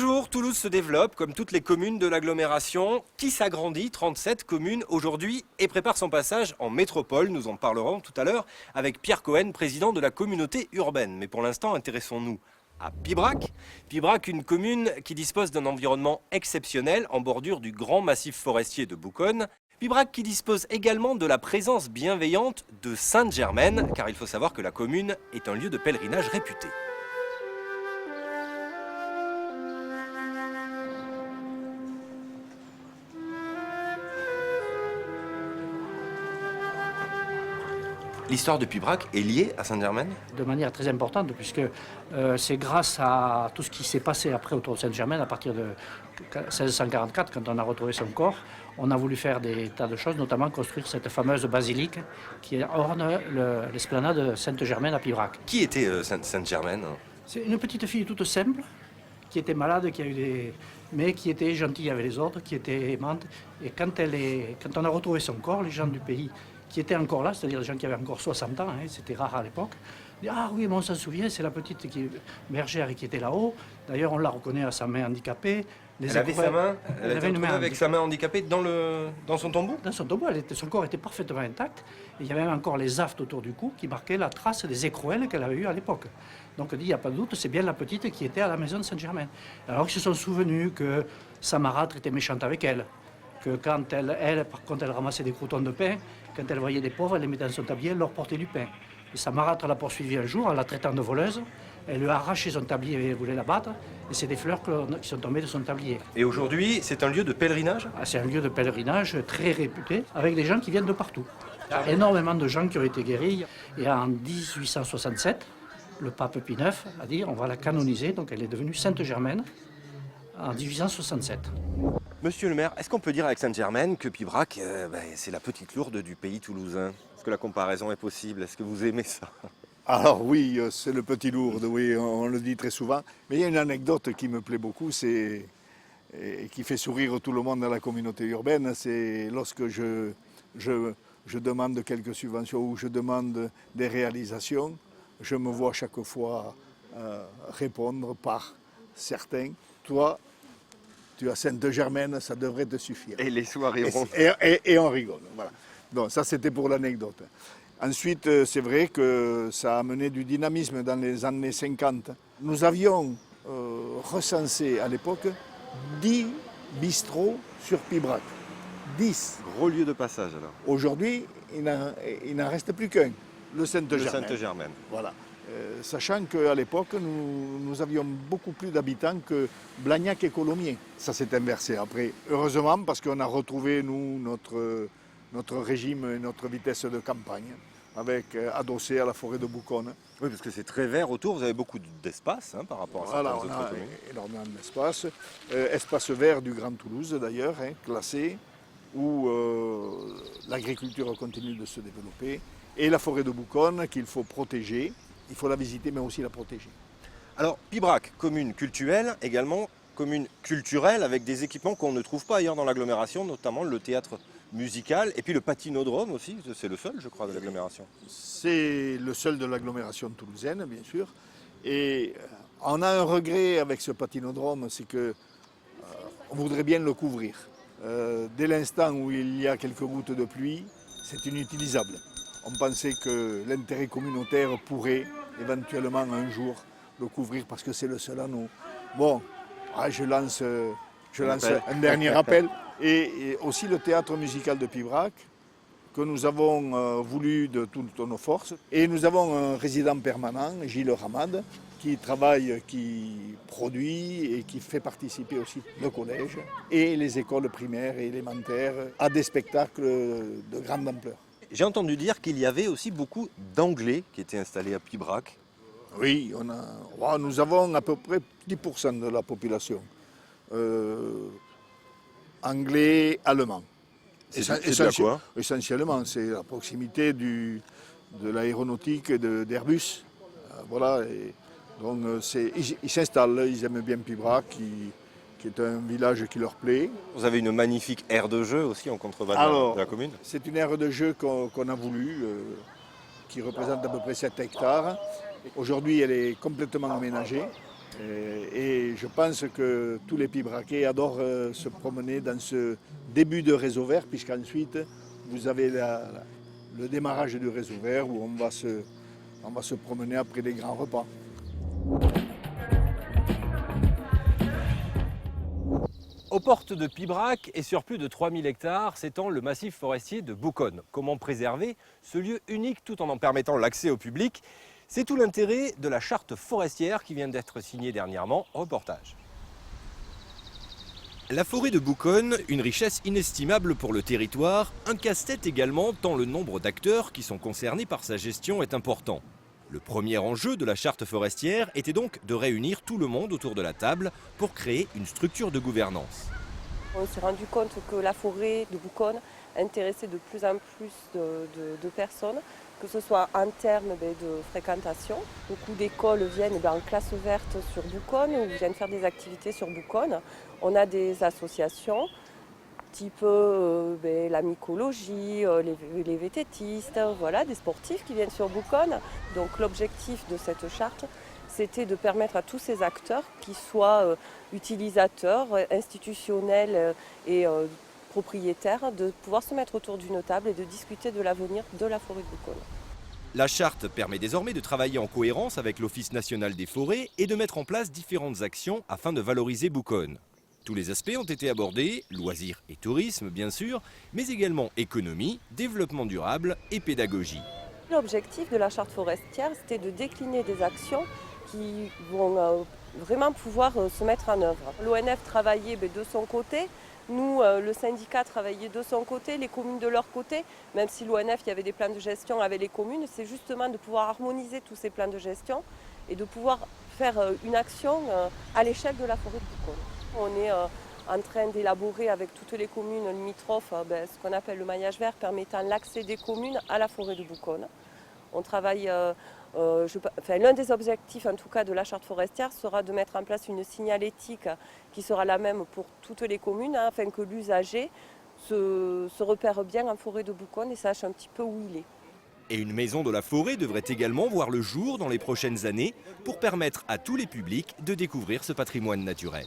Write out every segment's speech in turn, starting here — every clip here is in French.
jour, Toulouse se développe comme toutes les communes de l'agglomération qui s'agrandit, 37 communes aujourd'hui, et prépare son passage en métropole. Nous en parlerons tout à l'heure avec Pierre Cohen, président de la communauté urbaine. Mais pour l'instant, intéressons-nous à Pibrac. Pibrac, une commune qui dispose d'un environnement exceptionnel en bordure du grand massif forestier de Bouconne. Pibrac qui dispose également de la présence bienveillante de Sainte-Germaine, car il faut savoir que la commune est un lieu de pèlerinage réputé. L'histoire de Pibrac est liée à Sainte-Germaine? De manière très importante, puisque c'est grâce à tout ce qui s'est passé après autour de Sainte-Germaine, à partir de 1644, quand on a retrouvé son corps, on a voulu faire des tas de choses, notamment construire cette fameuse basilique qui orne l'esplanade de Sainte-Germaine à Pibrac. Qui était Sainte-Germaine? C'est une petite fille toute simple, qui était malade, mais qui était gentille avec les autres, qui était aimante. Et quand on a retrouvé son corps, les gens du pays qui étaient encore là, c'est-à-dire les gens qui avaient encore 60 ans, hein, c'était rare à l'époque, disent « Ah oui, mais on s'en souvient, c'est la petite bergère qui était là-haut. D'ailleurs, on la reconnaît à sa main handicapée. » Elle avait sa main, elle avait une main avec sa main handicapée dans son tombeau? Dans son tombeau, son corps était parfaitement intact. Et il y avait même encore les aftes autour du cou qui marquaient la trace des écrouelles qu'elle avait eues à l'époque. Donc il n'y a pas de doute, c'est bien la petite qui était à la maison de Sainte-Germaine. Alors ils se sont souvenus que sa marâtre était méchante avec elle, que quand elle, par contre, elle ramassait des croûtons de pain, quand elle voyait des pauvres, elle les mettait dans son tablier, elle leur portait du pain. Et sa marâtre l'a poursuivie un jour en la traitant de voleuse. Elle lui a arraché son tablier et elle voulait la battre. Et c'est des fleurs qui sont tombées de son tablier. Et aujourd'hui, c'est un lieu de pèlerinage? C'est un lieu de pèlerinage très réputé, avec des gens qui viennent de partout. Il y a énormément de gens qui ont été guéris. Et en 1867, le pape Pie IX a dit on va la canoniser. Donc elle est devenue Sainte-Germaine en 1867. Monsieur le maire, est-ce qu'on peut dire avec Sainte-Germaine que Pibrac, c'est la petite Lourdes du pays toulousain? Est-ce que la comparaison est possible? Est-ce que vous aimez ça? Alors oui, c'est le petit Lourdes, oui, on le dit très souvent. Mais il y a une anecdote qui me plaît beaucoup, et qui fait sourire tout le monde dans la communauté urbaine, c'est lorsque je demande quelques subventions ou je demande des réalisations, je me vois chaque fois répondre par certains, toi, tu as Sainte-Germaine, ça devrait te suffire. Et les soirées rondes. Et on rigole, voilà. Donc ça c'était pour l'anecdote. Ensuite, c'est vrai que ça a amené du dynamisme dans les années 50. Nous avions recensé à l'époque 10 bistrots sur Pibrac. 10. Gros lieu de passage alors. Aujourd'hui, il n'en reste plus qu'un, le Sainte-Germaine. Sainte-Germaine. Voilà. Sachant qu'à l'époque, nous avions beaucoup plus d'habitants que Blagnac et Colomiers. Ça s'est inversé après. Heureusement, parce qu'on a retrouvé, nous, notre régime et notre vitesse de campagne, adossé à la forêt de Bouconne. Oui, parce que c'est très vert autour, vous avez beaucoup d'espace par rapport à certaines autres communes. Énormément d'espace. Espace vert du Grand Toulouse d'ailleurs, classé, où l'agriculture continue de se développer. Et la forêt de Bouconne qu'il faut protéger. Il faut la visiter, mais aussi la protéger. Alors, Pibrac, commune cultuelle, également commune culturelle, avec des équipements qu'on ne trouve pas ailleurs dans l'agglomération, notamment le théâtre musical, et puis le patinodrome aussi, c'est le seul, je crois, de l'agglomération. C'est le seul de l'agglomération toulousaine, bien sûr. Et on a un regret avec ce patinodrome, c'est qu'on voudrait bien le couvrir. Dès l'instant où il y a quelques gouttes de pluie, c'est inutilisable. On pensait que l'intérêt communautaire pourrait éventuellement un jour le couvrir parce que c'est le seul anneau. Bon, je lance un dernier appel. Et aussi le théâtre musical de Pibrac, que nous avons voulu de toutes nos forces. Et nous avons un résident permanent, Gilles Ramad, qui travaille, qui produit et qui fait participer aussi le collège et les écoles primaires et élémentaires à des spectacles de grande ampleur. J'ai entendu dire qu'il y avait aussi beaucoup d'Anglais qui étaient installés à Pibrac. Oui, nous avons à peu près 10% de la population. Anglais, allemand. C'est quoi? Essentiellement, c'est la proximité de l'aéronautique et d'Airbus. Voilà. Et donc, ils s'installent, ils aiment bien Pibrac, qui est un village qui leur plaît. Vous avez une magnifique aire de jeu aussi en contrebas de la commune? C'est une aire de jeu qu'on a voulu, qui représente à peu près 7 hectares. Aujourd'hui, elle est complètement aménagée. Et je pense que tous les Pibraquais adorent se promener dans ce début de réseau vert, puisqu'ensuite vous avez le démarrage du réseau vert où on va se promener après les grands repas. Aux portes de Pibrac et sur plus de 3000 hectares s'étend le massif forestier de Bouconne. Comment préserver ce lieu unique tout en permettant l'accès au public? C'est tout l'intérêt de la charte forestière qui vient d'être signée dernièrement. Reportage. La forêt de Bouconne, une richesse inestimable pour le territoire, un casse-tête également tant le nombre d'acteurs qui sont concernés par sa gestion est important. Le premier enjeu de la charte forestière était donc de réunir tout le monde autour de la table pour créer une structure de gouvernance. On s'est rendu compte que la forêt de Bouconne intéressait de plus en plus de personnes, que ce soit en termes de fréquentation. Beaucoup d'écoles viennent en classe verte sur Bouconne ou viennent faire des activités sur Bouconne. On a des associations type la mycologie, les vététistes, voilà, des sportifs qui viennent sur Bouconne. Donc l'objectif de cette charte, c'était de permettre à tous ces acteurs, qui soient utilisateurs, institutionnels et propriétaires, de pouvoir se mettre autour d'une table et de discuter de l'avenir de la forêt de Bouconne. La charte permet désormais de travailler en cohérence avec l'Office national des forêts et de mettre en place différentes actions afin de valoriser Bouconne. Tous les aspects ont été abordés, loisirs et tourisme bien sûr, mais également économie, développement durable et pédagogie. L'objectif de la charte forestière, c'était de décliner des actions qui vont vraiment pouvoir se mettre en œuvre. L'ONF travaillait de son côté, nous, le syndicat travaillait de son côté, les communes de leur côté. Même si l'ONF, il y avait des plans de gestion avec les communes, c'est justement de pouvoir harmoniser tous ces plans de gestion et de pouvoir faire une action à l'échelle de la forêt de Bouconne. On est en train d'élaborer avec toutes les communes limitrophes ce qu'on appelle le maillage vert permettant l'accès des communes à la forêt de Bouconne. On travaille, l'un des objectifs en tout cas de la charte forestière sera de mettre en place une signalétique qui sera la même pour toutes les communes afin que l'usager se repère bien en forêt de Bouconne et sache un petit peu où il est. Et une maison de la forêt devrait également voir le jour dans les prochaines années pour permettre à tous les publics de découvrir ce patrimoine naturel.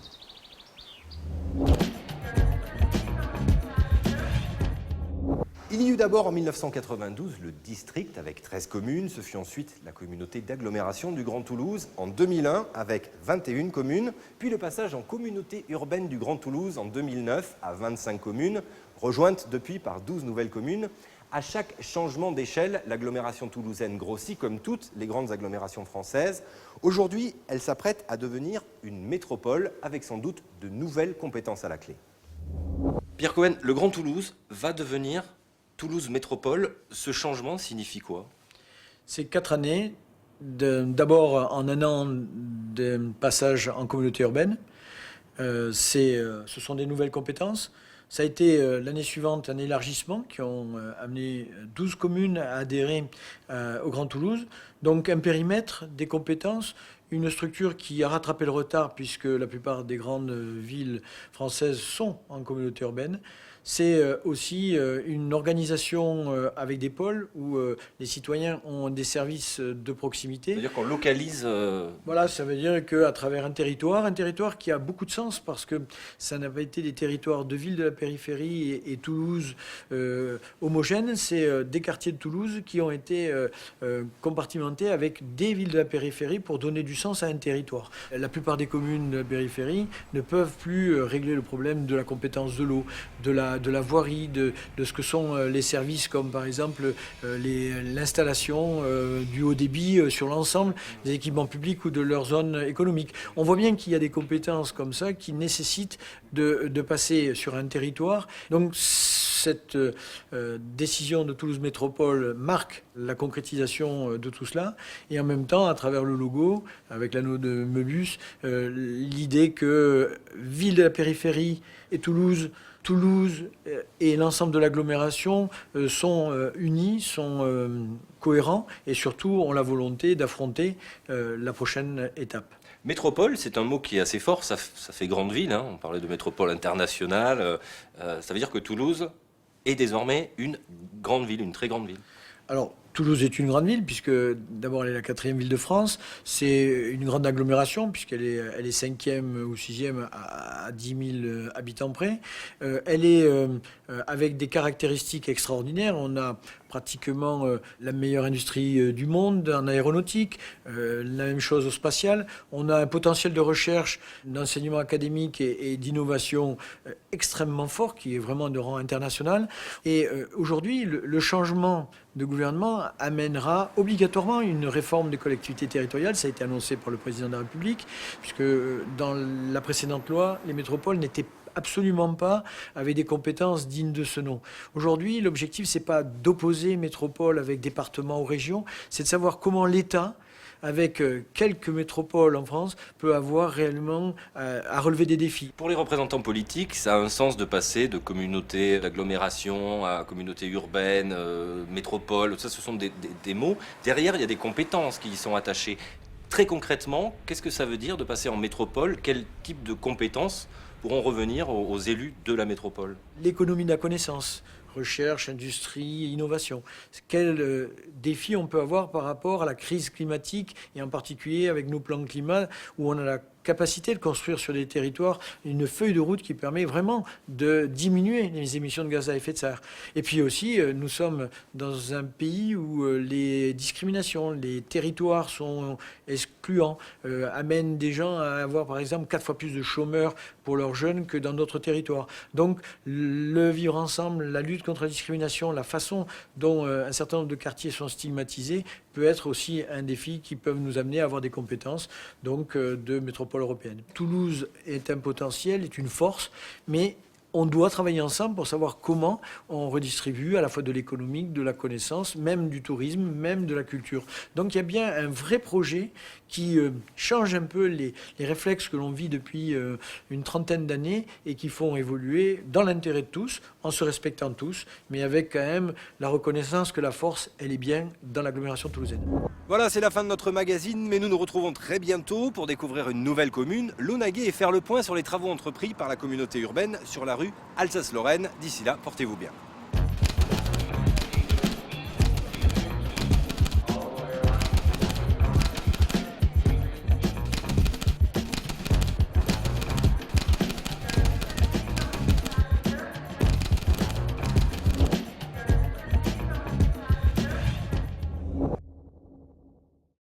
Il y eut d'abord en 1992 le district avec 13 communes, ce fut ensuite la communauté d'agglomération du Grand Toulouse en 2001 avec 21 communes, puis le passage en communauté urbaine du Grand Toulouse en 2009 à 25 communes, rejointes depuis par 12 nouvelles communes. À chaque changement d'échelle, l'agglomération toulousaine grossit comme toutes les grandes agglomérations françaises. Aujourd'hui, elle s'apprête à devenir une métropole avec sans doute de nouvelles compétences à la clé. Pierre Cohen, le Grand Toulouse va devenir Toulouse Métropole. Ce changement signifie quoi? C'est 4 années, d'abord en un an de passage en communauté urbaine. Ce sont des nouvelles compétences. Ça a été l'année suivante un élargissement qui ont amené 12 communes à adhérer au Grand Toulouse. Donc un périmètre, des compétences, une structure qui a rattrapé le retard puisque la plupart des grandes villes françaises sont en communauté urbaine. C'est aussi une organisation avec des pôles où les citoyens ont des services de proximité. Ça veut dire qu'on localise... Voilà, ça veut dire qu'à travers un territoire qui a beaucoup de sens parce que ça n'a pas été des territoires de villes de la périphérie et Toulouse homogènes, c'est des quartiers de Toulouse qui ont été compartimentés avec des villes de la périphérie pour donner du sens à un territoire. La plupart des communes de la périphérie ne peuvent plus régler le problème de la compétence de l'eau, de la voirie, de ce que sont les services comme par exemple l'installation du haut débit sur l'ensemble des équipements publics ou de leur zone économique. On voit bien qu'il y a des compétences comme ça qui nécessitent de passer sur un territoire. Donc cette décision de Toulouse Métropole marque la concrétisation de tout cela et en même temps, à travers le logo, avec l'anneau de Möbius, l'idée que ville de la périphérie et Toulouse et l'ensemble de l'agglomération sont unis, sont cohérents et surtout ont la volonté d'affronter la prochaine étape. Métropole, c'est un mot qui est assez fort, ça fait grande ville, hein. On parlait de métropole internationale, ça veut dire que Toulouse est désormais une grande ville, une très grande ville. Alors, Toulouse est une grande ville, puisque d'abord elle est la 4e ville de France. C'est une grande agglomération, puisqu'elle est 5e ou 6e à 10 000 habitants près. Elle est avec des caractéristiques extraordinaires. On a pratiquement la meilleure industrie du monde en aéronautique, la même chose au spatial. On a un potentiel de recherche, d'enseignement académique et d'innovation extrêmement fort, qui est vraiment de rang international. Et aujourd'hui, le changement de gouvernement amènera obligatoirement une réforme des collectivités territoriales. Ça a été annoncé par le président de la République, puisque dans la précédente loi, les métropoles n'étaient absolument pas avec des compétences dignes de ce nom. Aujourd'hui, l'objectif, c'est pas d'opposer métropole avec département ou région, c'est de savoir comment l'État, avec quelques métropoles en France, peut avoir réellement à relever des défis. Pour les représentants politiques, ça a un sens de passer de communauté d'agglomération à communauté urbaine, métropole, ça ce sont des mots. Derrière, il y a des compétences qui y sont attachées. Très concrètement, qu'est-ce que ça veut dire de passer en métropole? Quel type de compétences pourront revenir aux élus de la métropole? L'économie de la connaissance, recherche, industrie, innovation. Quels défis on peut avoir par rapport à la crise climatique et en particulier avec nos plans climat où on a la capacité de construire sur des territoires une feuille de route qui permet vraiment de diminuer les émissions de gaz à effet de serre. Et puis aussi, nous sommes dans un pays où les discriminations, les territoires sont excluants, amènent des gens à avoir par exemple 4 fois plus de chômeurs pour leurs jeunes que dans d'autres territoires. Donc le vivre ensemble, la lutte contre la discrimination, la façon dont un certain nombre de quartiers sont stigmatisés peut être aussi un défi qui peut nous amener à avoir des compétences donc de métropole européenne. Toulouse est un potentiel, est une force, mais on doit travailler ensemble pour savoir comment on redistribue à la fois de l'économique, de la connaissance, même du tourisme, même de la culture. Donc il y a bien un vrai projet qui change un peu les réflexes que l'on vit depuis une trentaine d'années et qui font évoluer dans l'intérêt de tous, en se respectant tous, mais avec quand même la reconnaissance que la force, elle est bien dans l'agglomération toulousaine. Voilà, c'est la fin de notre magazine, mais nous nous retrouvons très bientôt pour découvrir une nouvelle commune, Launaguet, et faire le point sur les travaux entrepris par la communauté urbaine sur la rue Alsace-Lorraine. D'ici là, portez-vous bien.